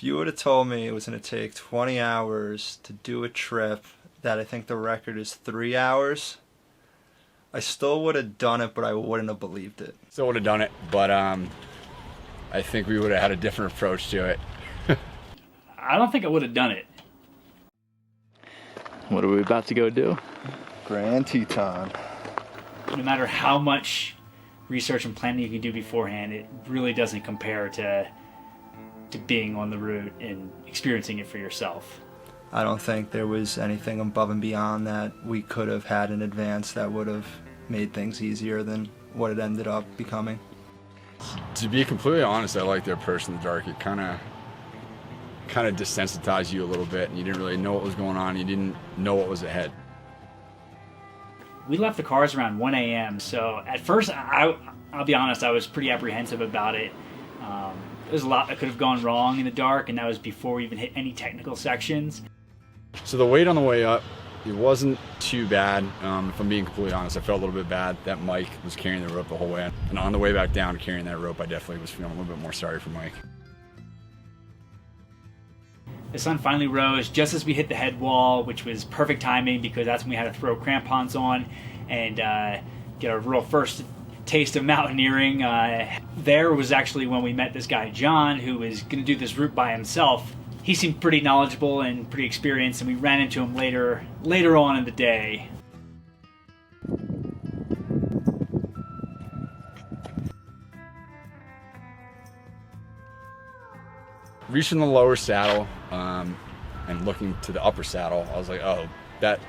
If you would have told me it was going to take 20 hours to do a trip that I think the record is 3 hours, I still would have done it, but I wouldn't have believed it. Still would have done it, but I think we would have had a different approach to it. I don't think I would have done it. What are we about to go do? Grand Teton. No matter how much research and planning you can do beforehand, it really doesn't compare to being on the route and experiencing it for yourself. I don't think there was anything above and beyond that we could have had in advance that would have made things easier than what it ended up becoming. To be completely honest, I like their approach in the dark. It kind of desensitized you a little bit, and you didn't really know what was going on. You didn't know what was ahead. We left the cars around 1 a.m., so at first, I'll be honest, I was pretty apprehensive about it. There's a lot that could have gone wrong in the dark, and that was before we even hit any technical sections. So the wait on the way up, it wasn't too bad. If I'm being completely honest, I felt a little bit bad that Mike was carrying the rope the whole way. And on the way back down carrying that rope, I definitely was feeling a little bit more sorry for Mike. The sun finally rose just as we hit the head wall, which was perfect timing because that's when we had to throw crampons on and get our real first taste of mountaineering. There was actually when we met this guy John, who was going to do this route by himself. He seemed pretty knowledgeable and pretty experienced, and we ran into him later on in the day. Reaching the lower saddle and looking to the upper saddle, I was like, oh, that.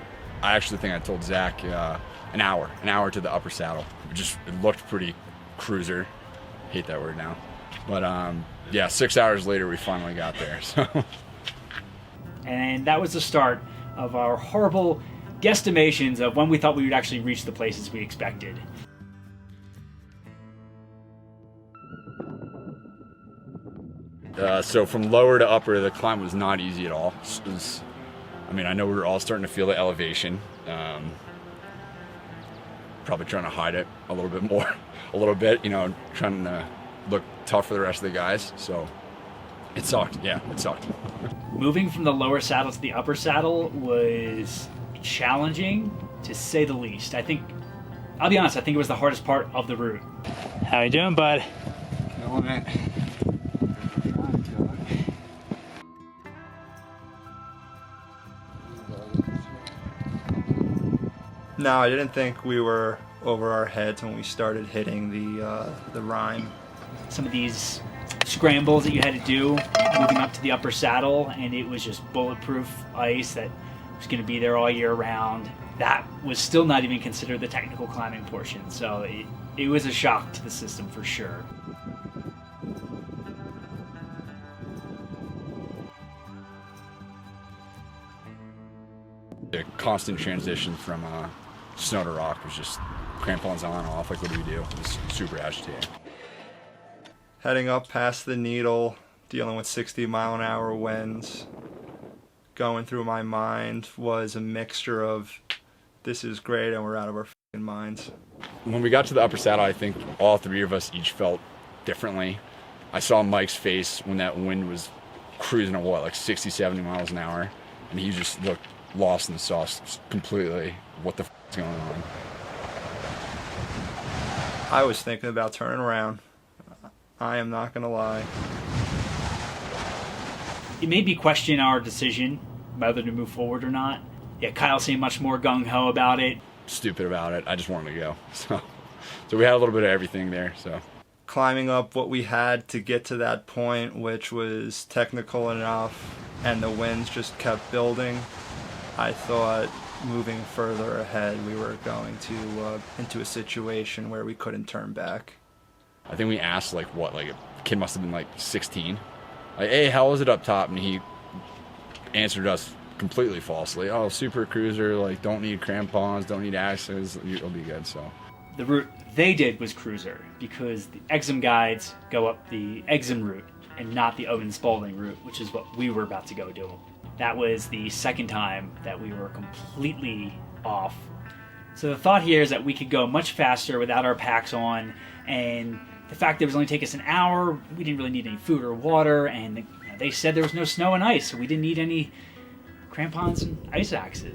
I actually think I told Zach an hour to the upper saddle. It looked pretty cruiser. Hate that word now, but yeah, 6 hours later we finally got there. So. And that was the start of our horrible guesstimations of when we thought we would actually reach the places we expected. So from lower to upper, the climb was not easy at all. I know we were all starting to feel the elevation. Probably trying to hide it a little bit more, trying to look tough for the rest of the guys. So it sucked. Yeah, it sucked. Moving from the lower saddle to the upper saddle was challenging, to say the least. I'll be honest, I think it was the hardest part of the route. How you doing, bud? Killing it. No, I didn't think we were over our heads when we started hitting the rime. Some of these scrambles that you had to do moving up to the upper saddle, and it was just bulletproof ice that was going to be there all year round. That was still not even considered the technical climbing portion, so it was a shock to the system for sure. The constant transition from snow to rock was just crampons on and off. Like, what do we do? It was super agitating. Heading up past the needle, dealing with 60-mile-an-hour winds, going through my mind was a mixture of this is great and we're out of our f***ing minds. When we got to the upper saddle, I think all three of us each felt differently. I saw Mike's face when that wind was cruising at like 60, 70 miles an hour, and he just looked lost in the sauce completely. What the f*** is going on? I was thinking about turning around. I am not going to lie. It made me question our decision whether to move forward or not. Yeah, Kyle seemed much more gung-ho about it. Stupid about it. I just wanted to go. So we had a little bit of everything there. So climbing up what we had to get to that point, which was technical enough, and the winds just kept building, I thought moving further ahead we were going to into a situation where we couldn't turn back. I think we asked a kid must have been 16. Hey, how was it up top? And he answered us completely falsely. Oh, super cruiser, don't need crampons, don't need axes, it'll be good. So the route they did was cruiser because the Exum guides go up the Exum route and not the Owen Spalding route, which is what we were about to go do. That was the second time that we were completely off. So the thought here is that we could go much faster without our packs on, and the fact that it was only take us an hour, we didn't really need any food or water, and the they said there was no snow and ice, so we didn't need any crampons and ice axes.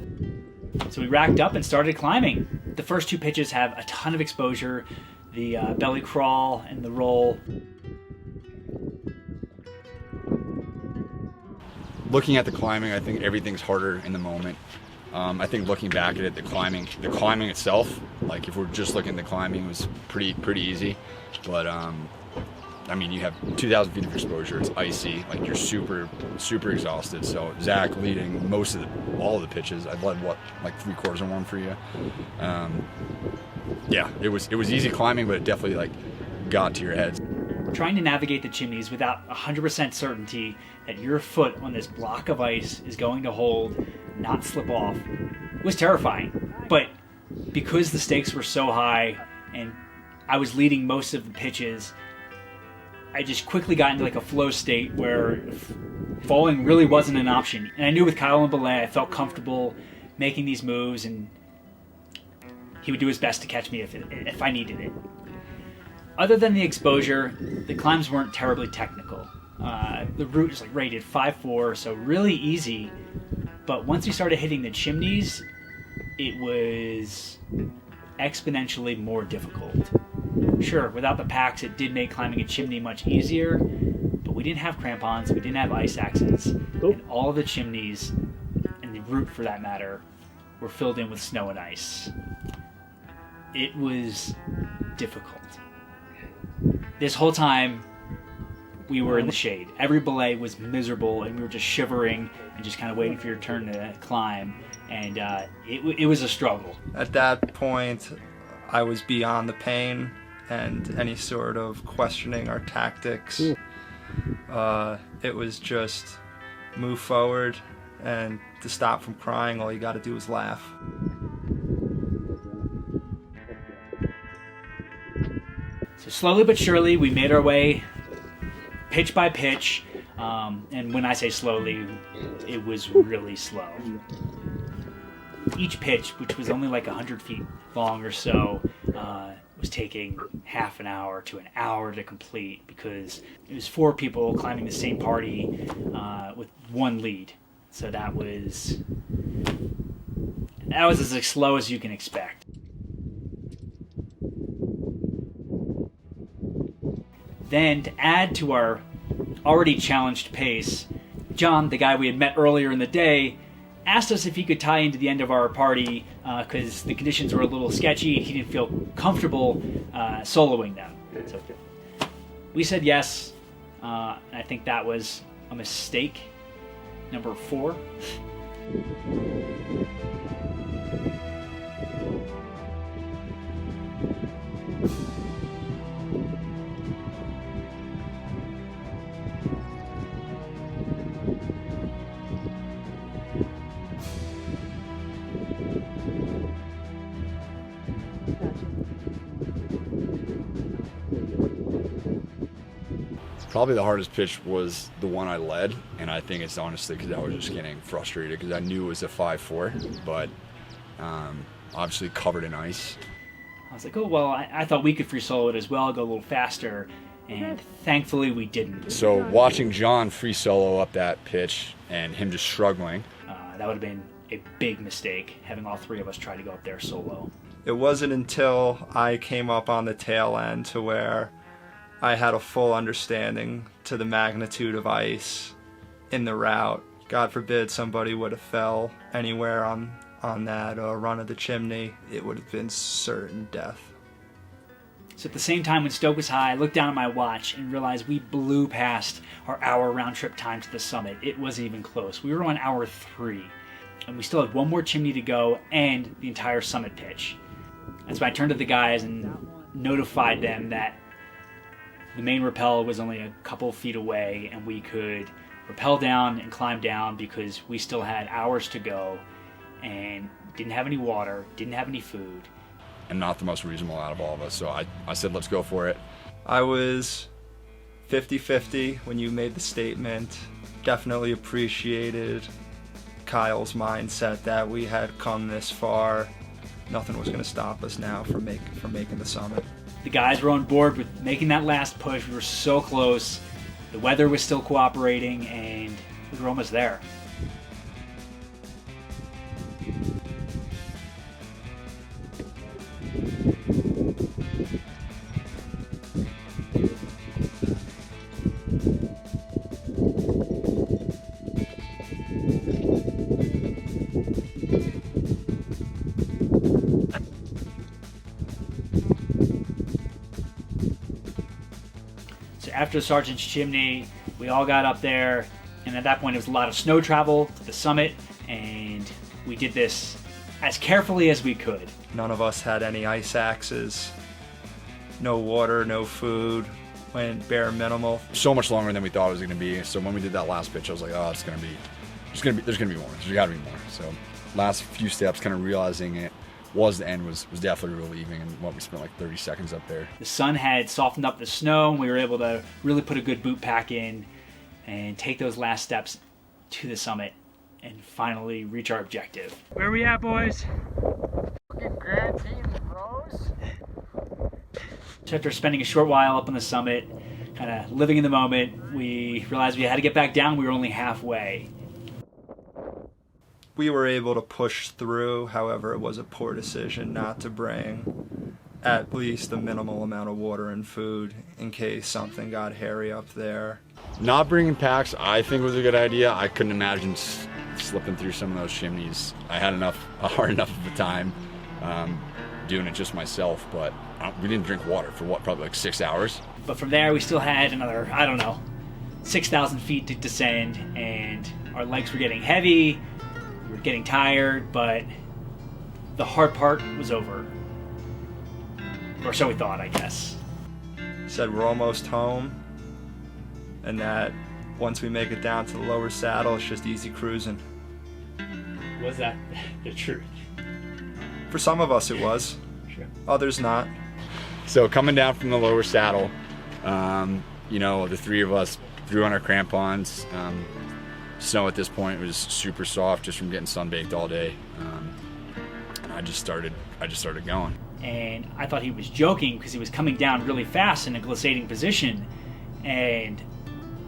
So we racked up and started climbing. The first 2 pitches have a ton of exposure, the belly crawl and the roll. Looking at the climbing, I think everything's harder in the moment. I think looking back at it, the climbing itself, like if we're just looking at the climbing, it was pretty easy. But I mean, you have 2,000 feet of exposure. It's icy. Like you're super exhausted. So Zach leading all of the pitches. I've led like 3/4 of one for you. Yeah, it was easy climbing, but it definitely like got to your head. Trying to navigate the chimneys without 100% certainty that your foot on this block of ice is going to hold, not slip off, was terrifying. But because the stakes were so high and I was leading most of the pitches, I just quickly got into like a flow state where falling really wasn't an option. And I knew with Kyle and Belay, I felt comfortable making these moves, and he would do his best to catch me if I needed it. Other than the exposure, the climbs weren't terribly technical. The route is like rated 5.4, so really easy. But once we started hitting the chimneys, it was exponentially more difficult. Sure, without the packs, it did make climbing a chimney much easier, but we didn't have crampons, we didn't have ice axes, and all of the chimneys, and the route for that matter, were filled in with snow and ice. It was difficult. This whole time, we were in the shade. Every belay was miserable, and we were just shivering and just kind of waiting for your turn to climb, and it was a struggle. At that point, I was beyond the pain and any sort of questioning our tactics. It was just move forward, and to stop from crying, all you got to do is laugh. So slowly but surely, we made our way pitch by pitch, and when I say slowly, it was really slow. Each pitch, which was only like 100 feet long or so, was taking half an hour to an hour to complete because it was 4 people climbing the same party with 1 lead. So that was as slow as you can expect. Then, to add to our already challenged pace, John, the guy we had met earlier in the day, asked us if he could tie into the end of our party because the conditions were a little sketchy and he didn't feel comfortable soloing them. So we said yes, and I think that was a mistake. Number 4. Probably the hardest pitch was the one I led, and I think it's honestly because I was just getting frustrated because I knew it was a 5.4, but obviously covered in ice. I was like, oh, well, I thought we could free solo it as well, go a little faster, and thankfully we didn't. So watching John free solo up that pitch and him just struggling. That would have been a big mistake, having all 3 of us try to go up there solo. It wasn't until I came up on the tail end to where I had a full understanding to the magnitude of ice in the route. God forbid somebody would have fell anywhere on that run of the chimney. It would have been certain death. So at the same time when Stoke was high, I looked down at my watch and realized we blew past our hour round trip time to the summit. It wasn't even close. We were on hour 3, and we still had 1 more chimney to go and the entire summit pitch. And so I turned to the guys and notified them that the main rappel was only a couple feet away and we could rappel down and climb down because we still had hours to go and didn't have any water, didn't have any food. And not the most reasonable out of all of us, so I said let's go for it. I was 50-50 when you made the statement. Definitely appreciated Kyle's mindset that we had come this far. Nothing was going to stop us now from making the summit. The guys were on board with making that last push. We were so close. The weather was still cooperating, and we were almost there. So after the sergeant's chimney, we all got up there, and at that point it was a lot of snow travel to the summit, and we did this as carefully as we could. None of us had any ice axes, no water, no food, went bare minimal. So much longer than we thought it was going to be. So when we did that last pitch, I was like, oh, there's going to be more. There's got to be more. So last few steps, kind of realizing it was the end was definitely relieving, and we spent like 30 seconds up there. The sun had softened up the snow, and we were able to really put a good boot pack in and take those last steps to the summit and finally reach our objective. Where are we at, boys? Grand Teton, bros. So after spending a short while up on the summit, kind of living in the moment, we realized we had to get back down. We were only halfway. We were able to push through, however, it was a poor decision not to bring at least a minimal amount of water and food in case something got hairy up there. Not bringing packs, I think, was a good idea. I couldn't imagine slipping through some of those chimneys. I had a hard enough of a time doing it just myself, but we didn't drink water for probably like 6 hours. But from there, we still had another, 6,000 feet to descend, and our legs were getting heavy. We were getting tired, but the hard part was over. Or so we thought, I guess. Said we're almost home, and that once we make it down to the lower saddle, it's just easy cruising. Was that the truth? For some of us it was, Sure. others not. So coming down from the lower saddle, the three of us threw on our crampons. Snow at this point was super soft just from getting sunbaked all day, and I just started going. And I thought he was joking because he was coming down really fast in a glissading position, and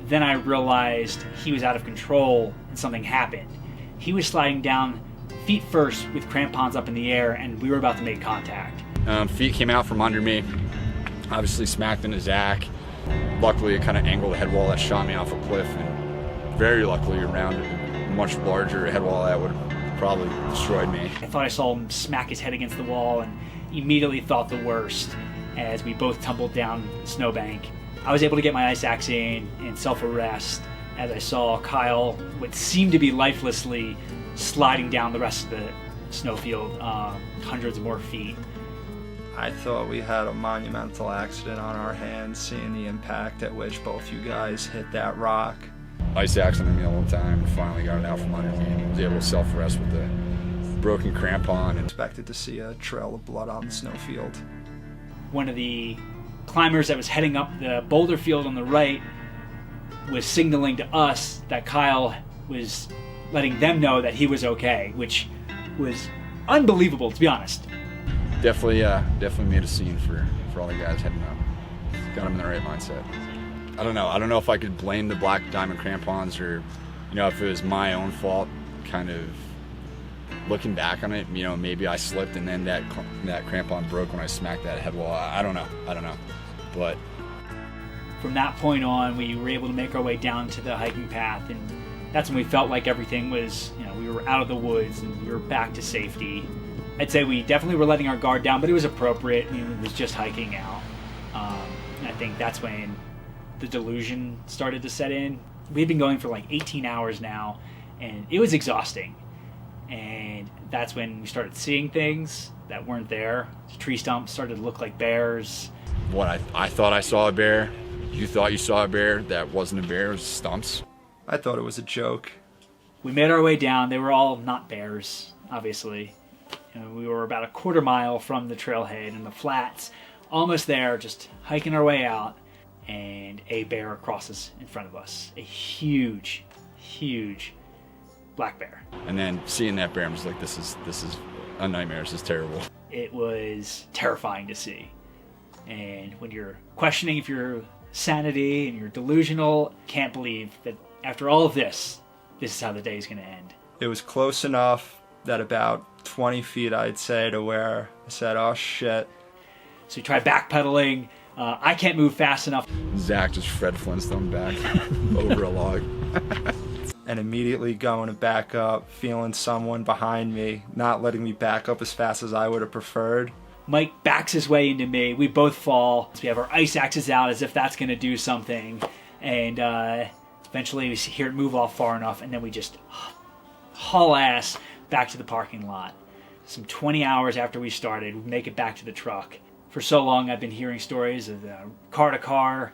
then I realized he was out of control and something happened. He was sliding down feet first with crampons up in the air, and we were about to make contact. Feet came out from under me, obviously smacked into Zach. Luckily, it kind of angled a head wall that shot me off a cliff, and very luckily around a much larger head wall that would have probably destroyed me. I thought I saw him smack his head against the wall and immediately thought the worst as we both tumbled down the snowbank. I was able to get my ice axe in and self-arrest as I saw Kyle, what seemed to be lifelessly, sliding down the rest of the snowfield, hundreds more feet. I thought we had a monumental accident on our hands, seeing the impact at which both you guys hit that rock. Ice axe under me all the time, finally got it out from under me and was able to self-arrest with a broken crampon. And Expected to see a trail of blood on the snowfield. One of the climbers that was heading up the boulder field on the right was signaling to us that Kyle was letting them know that he was okay, which was unbelievable, to be honest. definitely made a scene for all the guys heading up. Got them in the right mindset. I don't know if I could blame the black diamond crampons or, if it was my own fault. Kind of looking back on it, maybe I slipped and then that crampon broke when I smacked that head wall. I don't know. But from that point on, we were able to make our way down to the hiking path, and that's when we felt like everything was, we were out of the woods and we were back to safety. I'd say we definitely were letting our guard down, but it was appropriate. It was just hiking out. And I think that's when the delusion started to set in. We had been going for like 18 hours now, and it was exhausting. And that's when we started seeing things that weren't there. The tree stumps started to look like bears. What I thought I saw a bear. You thought you saw a bear. That wasn't a bear. It was stumps. I thought it was a joke. We made our way down. They were all not bears, obviously. We were about a quarter mile from the trailhead in the flats, almost there, just hiking our way out, and a bear crosses in front of us. A huge, huge black bear. And then seeing that bear, I was like, this is a nightmare. This is terrible. It was terrifying to see. And when you're questioning if you're sanity and you're delusional. Can't believe that after all of this is how the day is going to end. It was close enough that about 20 feet, I'd say, to where I said, oh shit. So you try backpedaling. I can't move fast enough. Zach just Fred Flintstone back over a log. And immediately going to back up, feeling someone behind me, not letting me back up as fast as I would have preferred. Mike backs his way into me. We both fall. So we have our ice axes out as if that's going to do something. And eventually we hear it move off far enough, and then we just haul ass back to the parking lot. Some 20 hours after we started, we make it back to the truck. For so long, I've been hearing stories of car to car,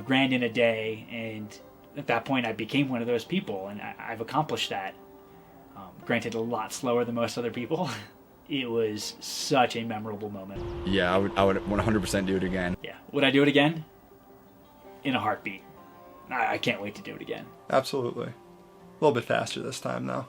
grand in a day, and at that point, I became one of those people, and I've accomplished that. Granted, a lot slower than most other people. It was such a memorable moment. Yeah, I would 100% do it again. Yeah, would I do it again? In a heartbeat. I can't wait to do it again. Absolutely. A little bit faster this time, though.